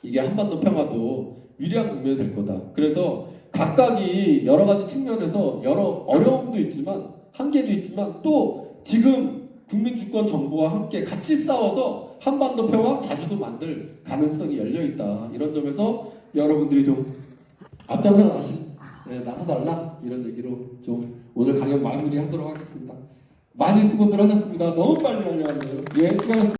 이게 한반도 평화도 유리한 국면이 될 거다. 그래서 각각이 여러 가지 측면에서 여러 어려움도 있지만 한계도 있지만 또 지금 국민주권 정부와 함께 같이 싸워서 한반도 평화 자주도 만들 가능성이 열려있다. 이런 점에서 여러분들이 좀 앞장서 나서달라 이런 얘기로 좀 오늘 강연 마무리하도록 하겠습니다. 많이 수고들 하셨습니다. 너무 빨리 하려고 하네요. 수고하셨습니다.